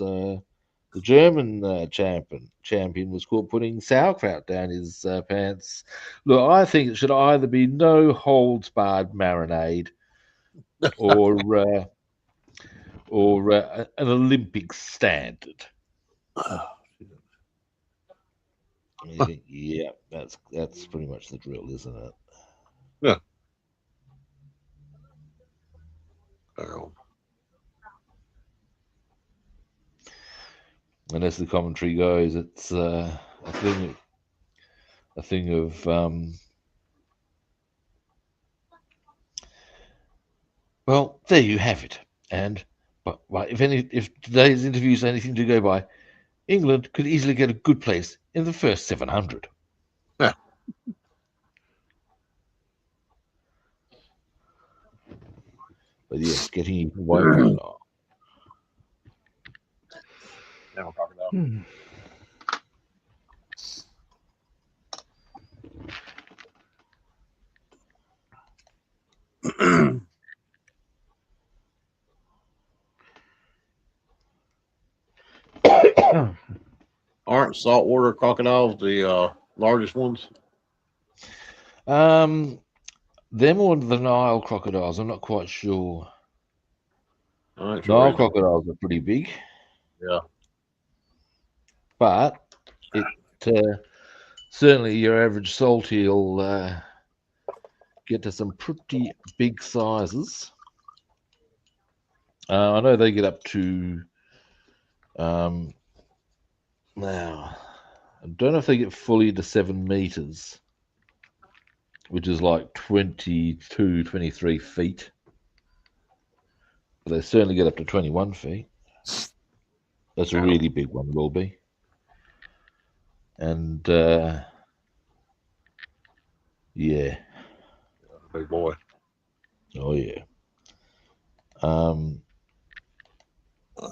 The German champion was caught putting sauerkraut down his pants. Look, I think it should either be no holds barred marinade or an Olympic standard." And you think, yeah, that's pretty much the drill, isn't it? Yeah. Oh. And as the commentary goes, it's a thing of well, there you have it. And but if today's interview is anything to go by, England could easily get a good place in the first 700. Yeah. But yes, getting eaten by a crocodile. Now crocodile. Aren't saltwater crocodiles the largest ones? Them or the Nile crocodiles, I'm not quite sure. Sure Nile crocodiles are pretty big. Yeah. But it certainly your average salty will get to some pretty big sizes. I know they get up to now, I don't know if they get fully to 7 meters, which is like 22, 23 feet. But they certainly get up to 21 feet. That's a really big one, will be. And yeah. Big boy. Oh yeah.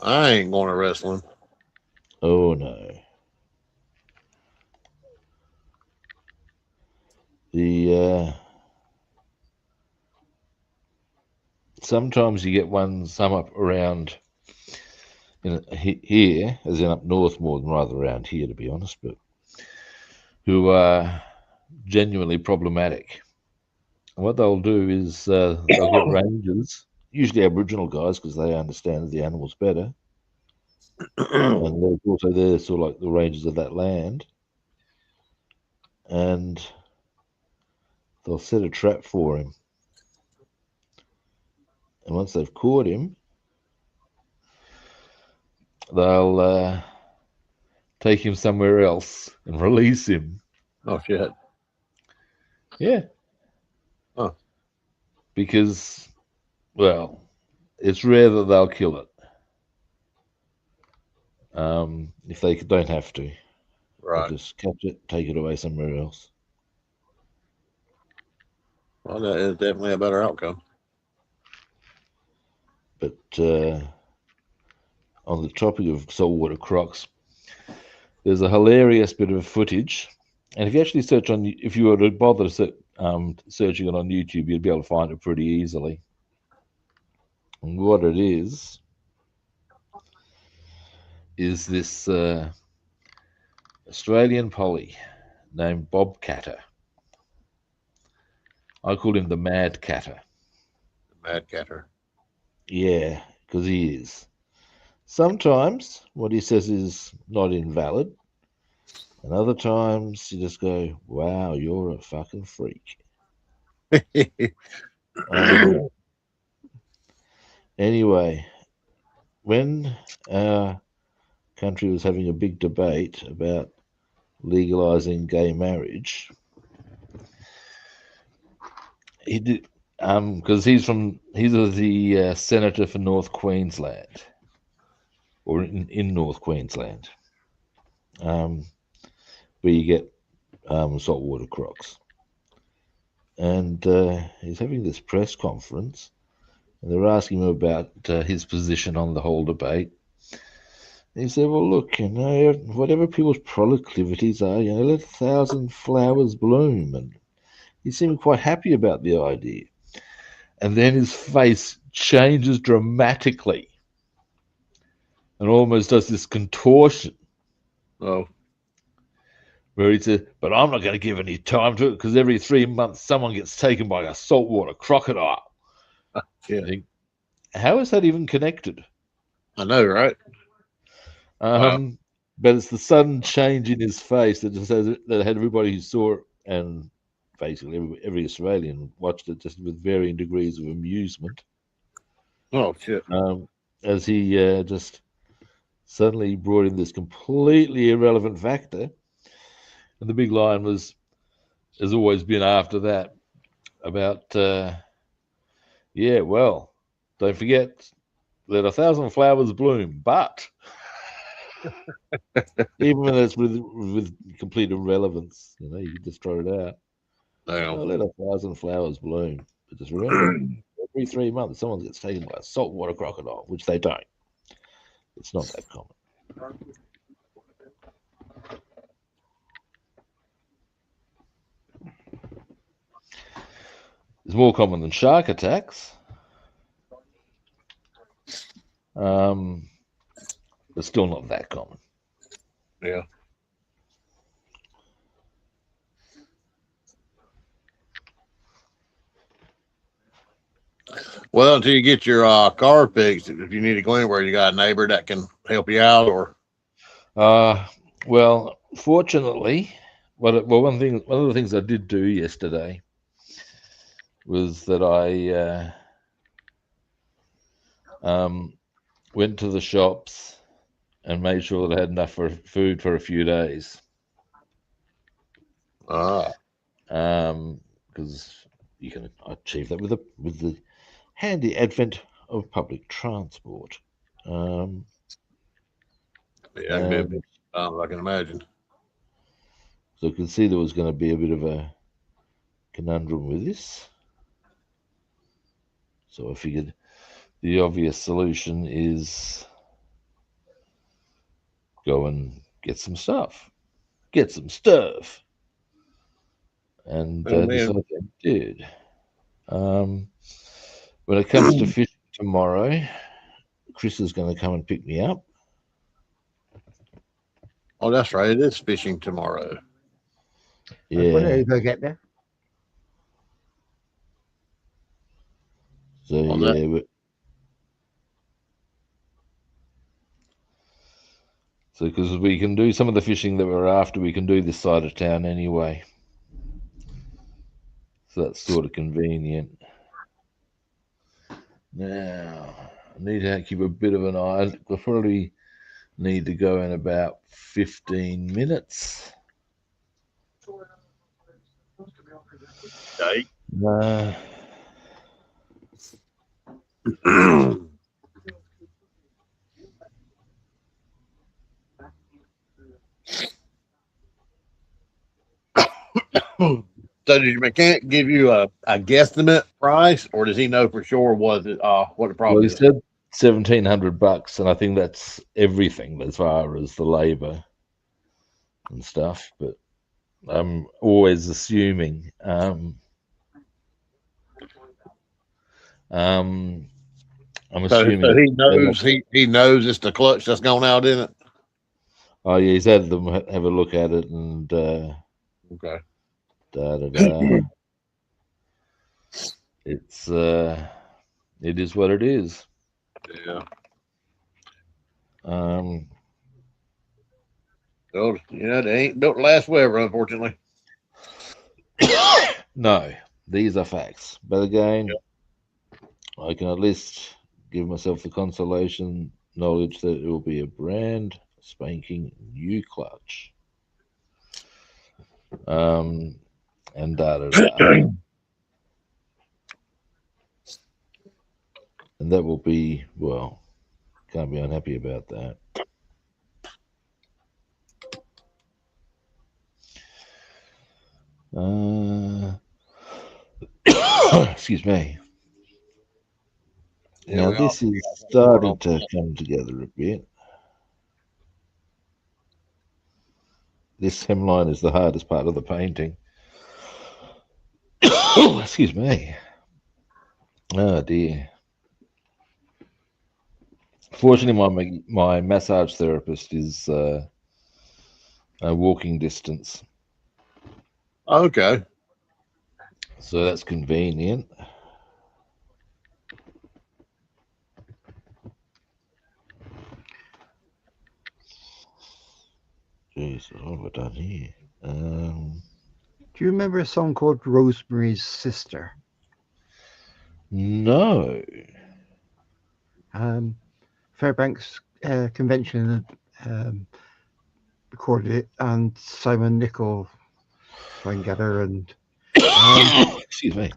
I ain't going to wrestling. Oh no. The sometimes you get some up around here, as in up north more than rather around here, to be honest, but who are genuinely problematic. And what they'll do is they'll get rangers, usually Aboriginal guys, because they understand the animals better. And they're also there, sort of like the rangers of that land. And they'll set a trap for him. And once they've caught him, they'll take him somewhere else and release him. Oh, shit. Yeah. Huh. Because, well, it's rare that they'll kill it. If they don't have to. Right. They'll just catch it, take it away somewhere else. Well, that is definitely a better outcome. But on the topic of saltwater crocs, there's a hilarious bit of footage. And if you actually search if you were to bother searching it on YouTube, you'd be able to find it pretty easily. And what it is this Australian polly named Bob Catter. I call him the Mad Catter. The Mad Catter. Yeah, because he is. Sometimes what he says is not invalid. And other times you just go, wow, you're a fucking freak. Anyway, when our country was having a big debate about legalizing gay marriage, he did because he's the senator for North Queensland, or in North Queensland, where you get saltwater crocs, and he's having this press conference, and they're asking him about his position on the whole debate. And he said, "Well, look, whatever people's proclivities are, let 1,000 flowers bloom," and he seemed quite happy about the idea. And then his face changes dramatically and almost does this contortion. Oh, Where he said, "But I'm not going to give any time to it because every 3 months someone gets taken by a saltwater crocodile." yeah. I think, how is that even connected? I know, right? Wow. But it's the sudden change in his face that just that had everybody who saw it, and basically every Australian watched it just with varying degrees of amusement. Oh, shit. As he just suddenly brought in this completely irrelevant factor. And the big line has always been after that about, yeah, well, don't forget, let 1,000 flowers bloom, but even when it's with complete irrelevance, you can just throw it out. Damn. Let 1,000 flowers bloom. But just remember, every 3 months, someone gets taken by a saltwater crocodile, which they don't. It's not that common. It's more common than shark attacks. But still not that common. Yeah. Well, until you get your car fixed, if you need to go anywhere, you got a neighbor that can help you out, or well, fortunately, one of the things I did do yesterday was that I went to the shops and made sure that I had enough food for a few days. Because you can achieve that with the handy advent of public transport. yeah, I can imagine. So I could see there was going to be a bit of a conundrum with this. So I figured the obvious solution is go and get some stuff. And this I did. When it comes to fishing tomorrow, Chris is going to come and pick me up. Oh, that's right. It is fishing tomorrow. Yeah. When are you going to get there? So yeah, so because we can do some of the fishing that we're after, we can do this side of town anyway. So that's sort of convenient. Now, I need to keep a bit of an eye. I probably need to go in about 15 minutes. Okay. So did your mechanic give you a guesstimate price, or does he know for sure what the problem Well, he is? said $1,700, and I think that's everything as far as the labor and stuff. But I'm always assuming. I'm assuming. So he knows it's the clutch that's gone out in it. Oh yeah, he's had them have a look at it and. Okay. It's it is what it is. Yeah. Well, they ain't built to last forever, unfortunately. no, these are facts. But again, I can at least give myself the consolation knowledge that it will be a brand spanking new clutch. And da da da. And that will be, well, can't be unhappy about that. Excuse me. Yeah, Now we this all is starting to come together a bit. This hemline is the hardest part of the painting. Excuse me. Oh dear. Fortunately, my massage therapist is a walking distance, Okay. so that's convenient. Jeez, what have I done here? Do you remember a song called Rosemary's Sister? No. Fairbanks Convention recorded it, and Simon Nicol trying to get her, and Excuse me.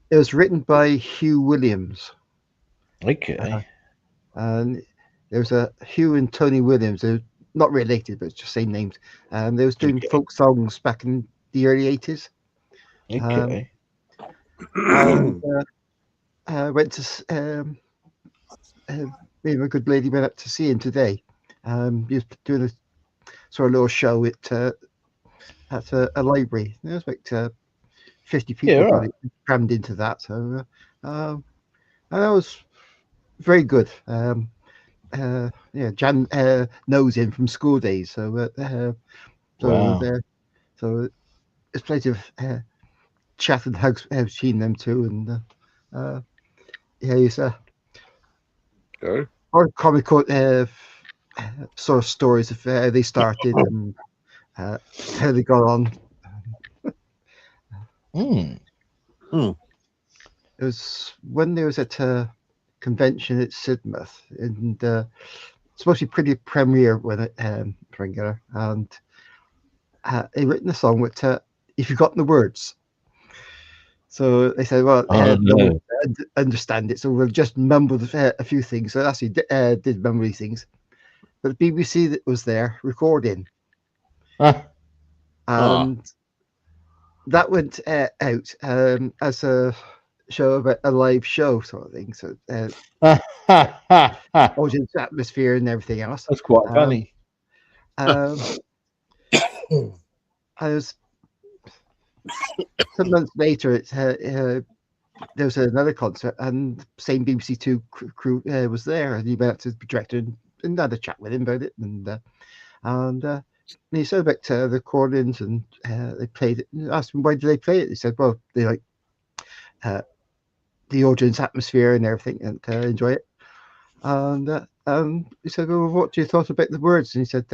it was written by Hugh Williams. Okay. And there was a Hugh and Tony Williams. They're not related, but it's just same names. And they was doing Okay. folk songs back in the early 80s. Okay. And went to me and my good lady went up to see him today. He was doing a sort of little show at a library. There was about 50 people Yeah, got right. it crammed into that. So and that was very good. Yeah, Jan knows him from school days, so Wow. so it's plenty of chat and hugs between them two, and yeah, he's Okay. or comical sort of stories of how they started and how they got on. Mm. It was when they was at a convention at Sidmouth, and it's supposed to be pretty premiere when it Pringer, and he written a song with "If You've Got the Words." So they said, "Well, Oh, no one no. understand it, so we'll just mumble a few things." So actually did mumble these things, but the BBC that was there recording, Ah, and that went out as a show about a live show sort of thing. So audience atmosphere and everything else. That's quite funny. I was some months later. It's there was another concert, and same BBC Two crew was there, and he went out to the director and had a chat with him about it, and he said about the recordings, and they played it. And asked him why did they play it. He said, "Well, they like the audience atmosphere and everything, and enjoy it." And he said, "Well, what do you thought about the words?" And he said,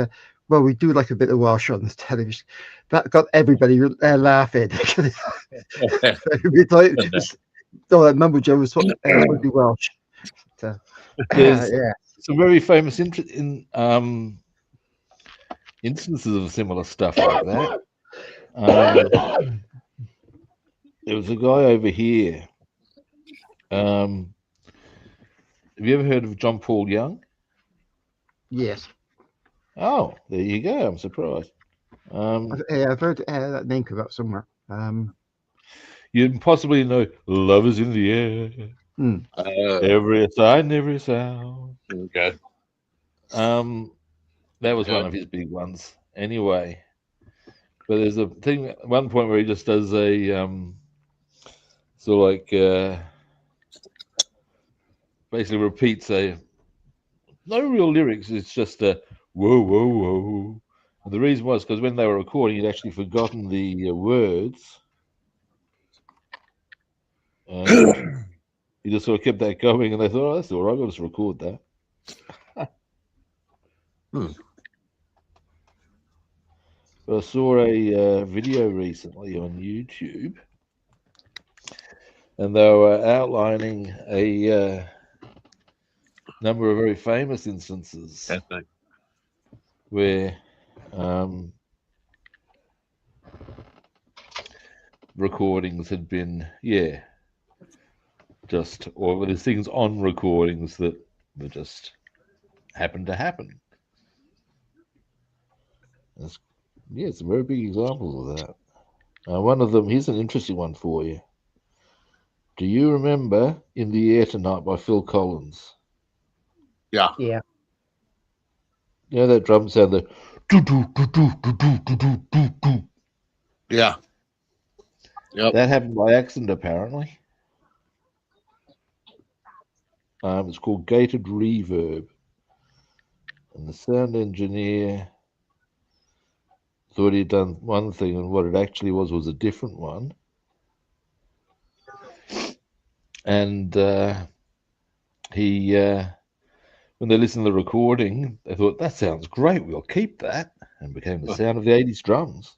"Well, we do like a bit of Welsh on the television." That got everybody laughing. We thought that mumbo jumbo was supposed to be Welsh. So, There's yeah. some very famous instances of similar stuff like that. There was a guy over here. Have you ever heard of John Paul Young? Yes. Oh, there you go. I'm surprised. I've heard that name come up somewhere. You possibly know "Love Is in the Air." Every sign, every sound. Okay. That was one of his big ones. Anyway, but there's a thing at one point where he just does a sort of like basically repeats no real lyrics. It's just a whoa, whoa, whoa. And the reason was because when they were recording, he'd actually forgotten the words, and he just sort of kept that going. And they thought, "Oh, that's all right. I'll just record that." But I saw a video recently on YouTube and they were outlining a number of very famous instances That's nice. where recordings had been, just, or there's things on recordings that were just happened to happen. Some very big examples of that. One of them, here's an interesting one for you. Do you remember In the Air Tonight by Phil Collins? Yeah. Yeah. You know that drum sound, the Yeah. Yep. that happened by accident, apparently. It's called gated reverb. And the sound engineer thought he'd done one thing, and what it actually was a different one. And he, when they listened to the recording, they thought, that sounds great, we'll keep that, and became the sound of the 80s drums.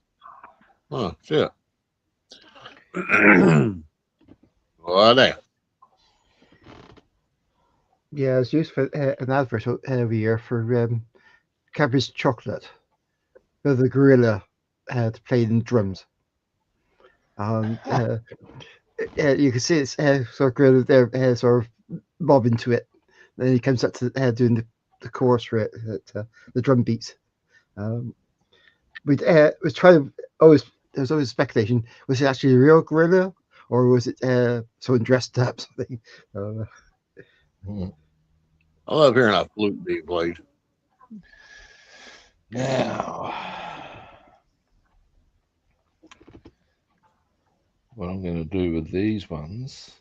Oh, shit. Well, there. Yeah, it's used for an advert every year for Cadbury's chocolate, where the gorilla had played in drums. You can see it's sort of gorilla there, sort of bobbing to it. Then he comes up to doing the chorus for it, the drum beats. We was trying to always. There was always speculation: was it actually a real gorilla, or was it someone dressed up? Something. I love hearing a flute being played. Now, what I'm going to do with these ones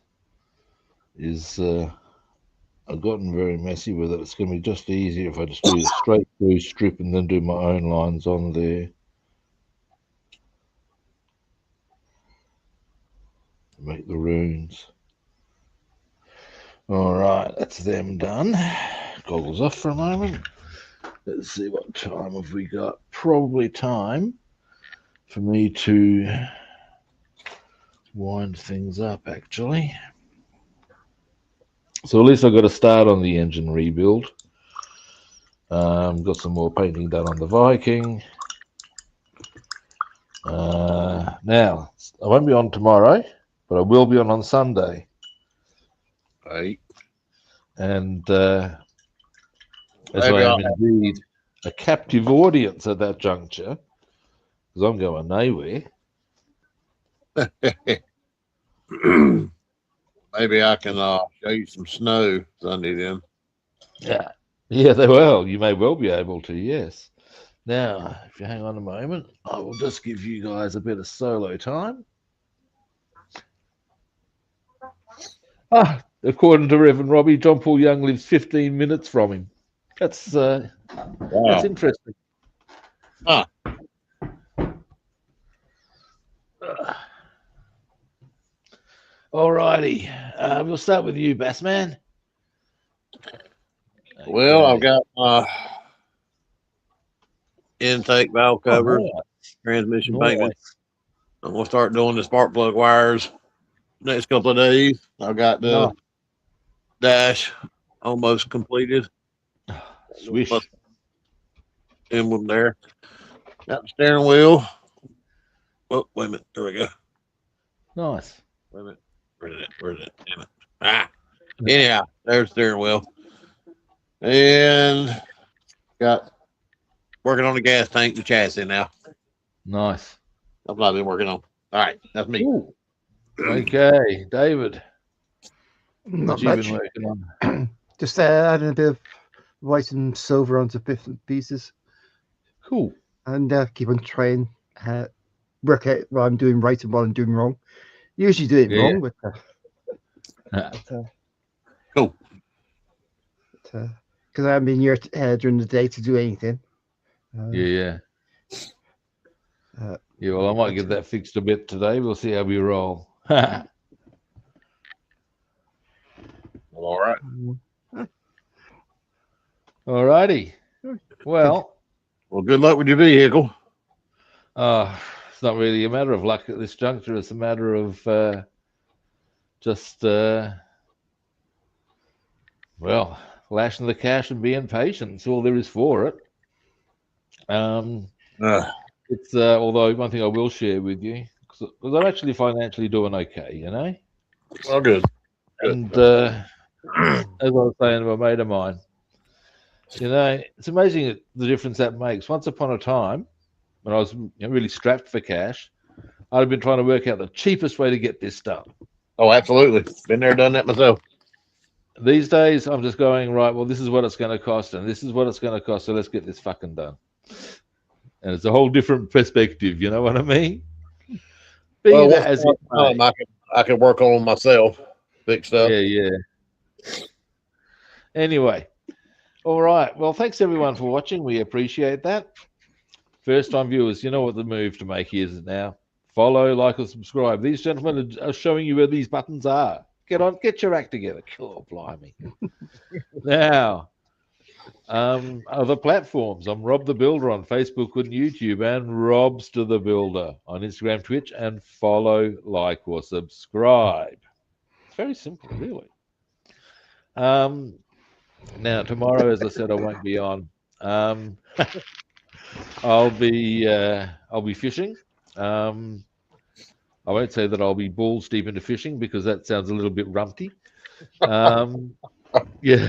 is I've gotten very messy with it. It's going to be just easier if I just do a straight through strip and then do my own lines on there. Make the runes. All right, that's them done. Goggles off for a moment. Let's see, what time have we got? Probably time for me to wind things up, actually. So at least I've got to start on the engine rebuild. Got some more painting done on the Viking. Now, I won't be on tomorrow, but I will be on Sunday. Right. And as I am indeed a captive audience at that juncture, because I'm going nowhere. Maybe I can show you some snow Sunday then. Yeah, they will. You may well be able to, yes. Now, if you hang on a moment, I will just give you guys a bit of solo time. According to Reverend Robbie, John Paul Young lives 15 minutes from him. That's that's interesting. Huh. All righty. We'll start with you, Bassman. Well, I've got my intake valve cover, transmission painted. I'm going to start doing the spark plug wires next couple of days. I've got the dash almost completed. Swish. Emblem there. Got the steering wheel. Oh, wait a minute. There we go. Nice. Wait a minute. Where's it? Damn it. Anyhow, there's the steering wheel. And got working on the gas tank, the chassis now. Nice. That's what I've been working on. All right, that's me. Ooh. Okay, David. Not What you much. been working on? Just adding a bit of white and silver onto different pieces, Cool. and keep on trying work out what I'm doing right and what I'm doing wrong. Usually do it wrong, but cool. Because I haven't been here during the day to do anything. Yeah, well, I might get that fixed a bit today. We'll see how we roll. All right. All righty. Well, good luck with your vehicle. It's not really a matter of luck at this juncture. It's a matter of just well, lashing the cash and being patient. That's all there is for it. It's although one thing I will share with you, because I'm actually financially doing okay, you know. Well, good. And as I was saying to a mate of mine, you know, it's amazing the difference that makes. Once upon a time, when I was really strapped for cash, I'd have been trying to work out the cheapest way to get this done. Oh, absolutely. Been there, done that myself. These days, I'm just going, right, well, this is what it's going to cost, and this is what it's going to cost, so let's get this fucking done. And it's a whole different perspective, you know what I mean? Be Well, that as it may. I can work on myself, fix stuff. Yeah. Anyway, all right. Well, thanks everyone for watching. We appreciate that. First time viewers, you know what the move to make is now. Follow, like, or subscribe. These gentlemen are showing you where these buttons are. Get your act together. Cool, blimey. Now, other platforms. I'm Rob the Builder on Facebook and YouTube, and Rob's to the Builder on Instagram, Twitch, and follow, like, or subscribe. It's very simple, really. Now tomorrow, as I said, I won't be on. I'll be fishing. I won't say that I'll be balls deep into fishing because that sounds a little bit rumpty. Yeah.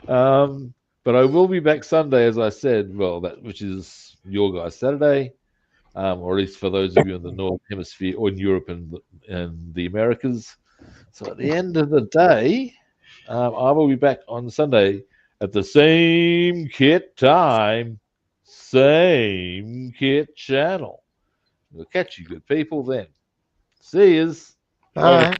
But I will be back Sunday, as I said. Well, which is your guys' Saturday, or at least for those of you in the Northern Hemisphere or in Europe and the Americas. So at the end of the day, I will be back on Sunday at the same kit time, same kit channel. We'll catch you good people then. See yous. Bye.